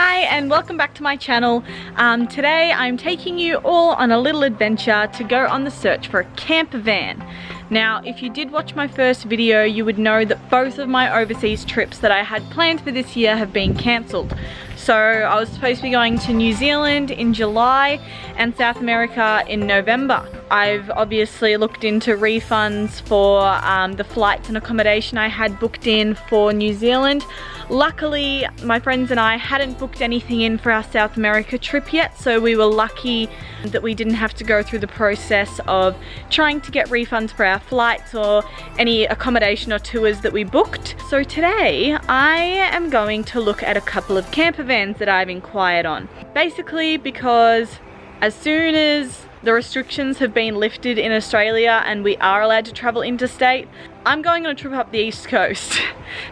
Hi and welcome back to my channel. Today I'm taking you all on a little adventure to go on the search for a camper van. Now, if you did watch my first video, you would know that both of my overseas trips that I had planned for this year have been cancelled. So I was supposed to be going to New Zealand in July and South America in November. I've obviously looked into refunds for the flights and accommodation I had booked in for New Zealand. Luckily, my friends and I hadn't booked anything in for our South America trip yet, so we were lucky that we didn't have to go through the process of trying to get refunds for our flights or any accommodation or tours that we booked. So today, I am going to look at a couple of camper vans that I've inquired on. Basically because as soon as the restrictions have been lifted in Australia and we are allowed to travel interstate, I'm going on a trip up the East Coast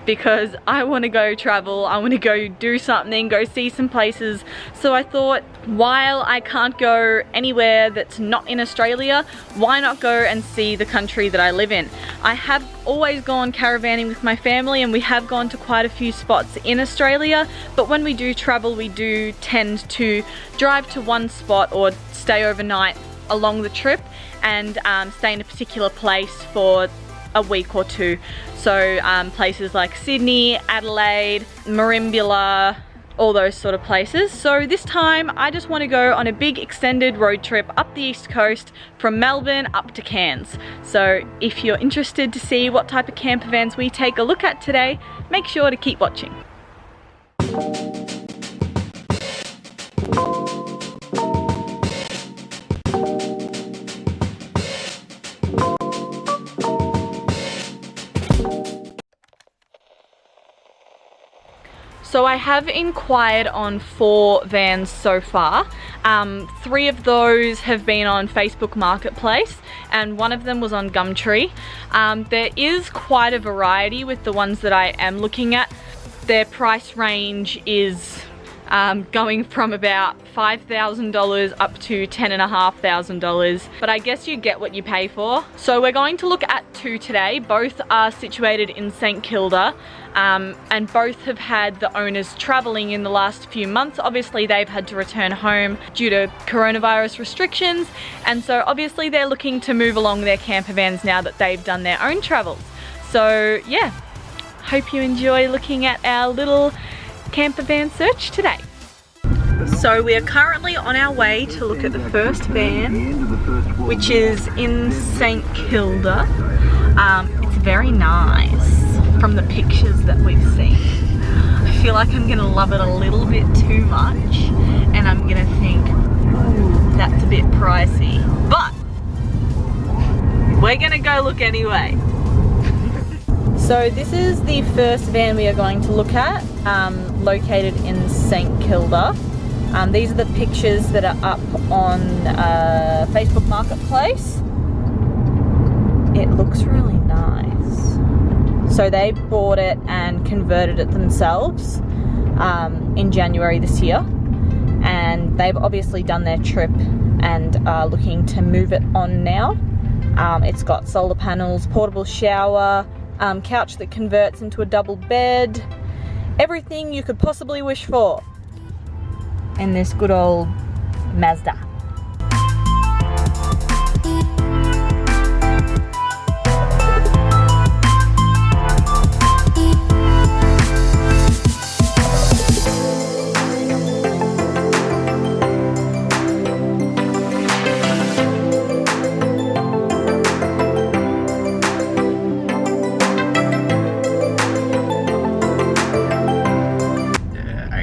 because I want to go travel, I want to go do something, go see some places. So I thought, while I can't go anywhere that's not in Australia, why not go and see the country that I live in? I have always gone caravanning with my family and we have gone to quite a few spots in Australia, but when we do travel we do tend to drive to one spot or stay overnight along the trip and stay in a particular place for a week or two. So places like Sydney, Adelaide, Merimbula, all those sort of places. So this time I just want to go on a big extended road trip up the East Coast from Melbourne up to Cairns. So if you're interested to see what type of camper vans we take a look at today, make sure to keep watching. So I have inquired on 4 vans so far. 3 of those have been on Facebook Marketplace and one of them was on Gumtree. There is quite a variety with the ones that I am looking at. Their price range is going from about $5,000 up to $10,500, but I guess you get what you pay for. So we're going to look at 2 today. Both are situated in St Kilda and both have had the owners traveling in the last few months. Obviously they've had to return home due to coronavirus restrictions, and so obviously they're looking to move along their camper vans now that they've done their own travels. So yeah, hope you enjoy looking at our little camper van search today. So we are currently on our way to look at the first van, which is in St Kilda. It's very nice from the pictures that we've seen. I feel like I'm gonna love it a little bit too much and I'm gonna think, ooh, that's a bit pricey, but we're gonna go look anyway. So this is the first van we are going to look at, located in St Kilda. These are the pictures that are up on Facebook Marketplace. It looks really nice. So they bought it and converted it themselves in January this year, and they've obviously done their trip and are looking to move it on now. It's got solar panels, portable shower, couch that converts into a double bed, everything you could possibly wish for in this good old Mazda.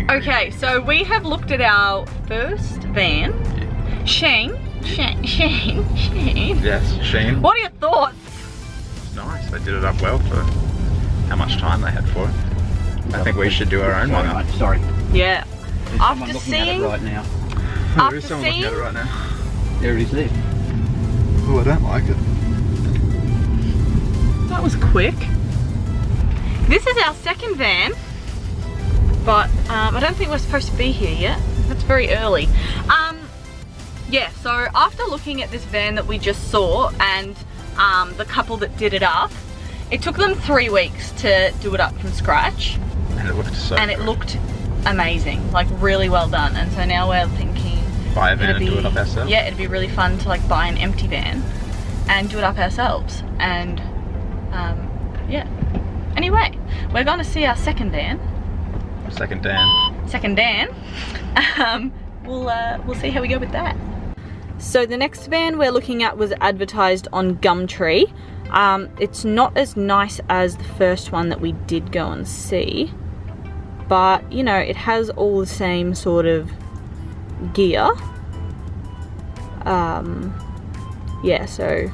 Okay, so we have looked at our first van. Shane. Yes, Shane. What are your thoughts? It's nice. They did it up well for how much time they had for it. I think we should do our own one. Right, sorry. Yeah. There's After seeing it right now. There is someone looking at it right now. There it is there. Oh, I don't like it. That was quick. This is our second van, but I don't think we're supposed to be here yet. That's very early. Yeah, so after looking at this van that we just saw and the couple that did it up, it took them 3 weeks to do it up from scratch. And it looked so and good. it looked amazing, like really well done. And so now we're thinking buy a van and do it up ourselves. Yeah, it'd be really fun to like buy an empty van and do it up ourselves. And yeah. Anyway, we're going to see our second van. Second Dan. Second Dan. We'll see how we go with that. So the next van we're looking at was advertised on Gumtree. It's not as nice as the first one that we did go and see, but you know, it has all the same sort of gear. Yeah, so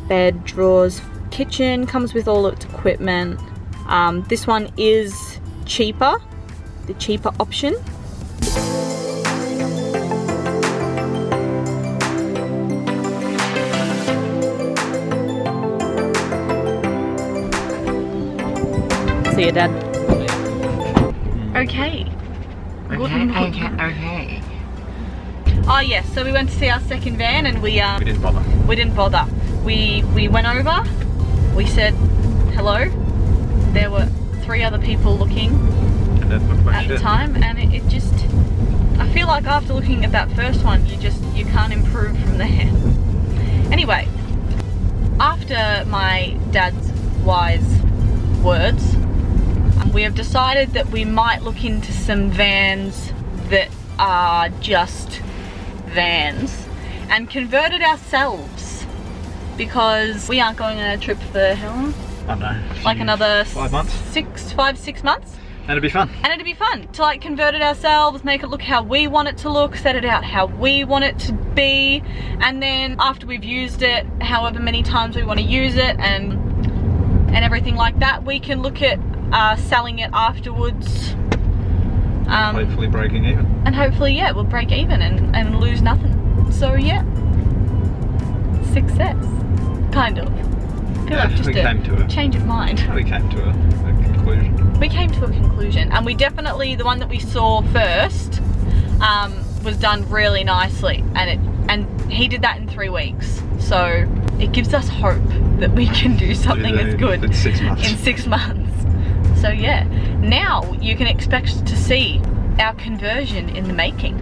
bed, drawers, kitchen, comes with all its equipment. This one is cheaper, the cheaper option. See you, Dad. Okay. Okay. Oh yes, so we went to see our second van and we didn't bother. We didn't bother. We went over, we said hello. There were 3 other people looking at the time, and it just, I feel like after looking at that first one, you can't improve from there. Anyway, after my dad's wise words, we have decided that we might look into some vans that are just vans and convert it ourselves, because we aren't going on a trip for how long? I don't know. Like another 5 months? 6 months? And it'd be fun. And it'd be fun to like convert it ourselves, make it look how we want it to look, set it out how we want it to be, and then after we've used it however many times we want to use it and everything like that, we can look at selling it afterwards. Hopefully breaking even. And hopefully, yeah, we'll break even and lose nothing. So yeah, success, kind of. I feel like just we came to a change of mind. We came to a conclusion. We came to a conclusion, and we definitely, the one that we saw first was done really nicely, and he did that in 3 weeks. So it gives us hope that we can do something as good in 6 months. In 6 months. So yeah, now you can expect to see our conversion in the making,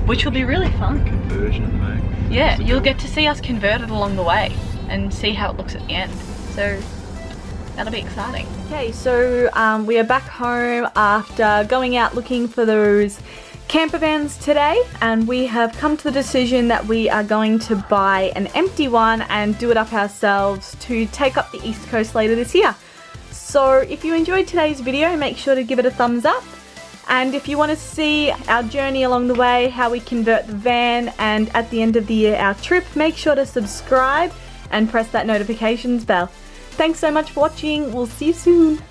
which will be really fun. Conversion in the making. Yeah, you'll get to see us converted along the way and see how it looks at the end. So that'll be exciting. Okay, so we are back home after going out looking for those camper vans today, and we have come to the decision that we are going to buy an empty one and do it up ourselves to take up the East Coast later this year. So if you enjoyed today's video, make sure to give it a thumbs up. And if you want to see our journey along the way, how we convert the van, and at the end of the year our trip, make sure to subscribe and press that notifications bell. Thanks so much for watching. We'll see you soon.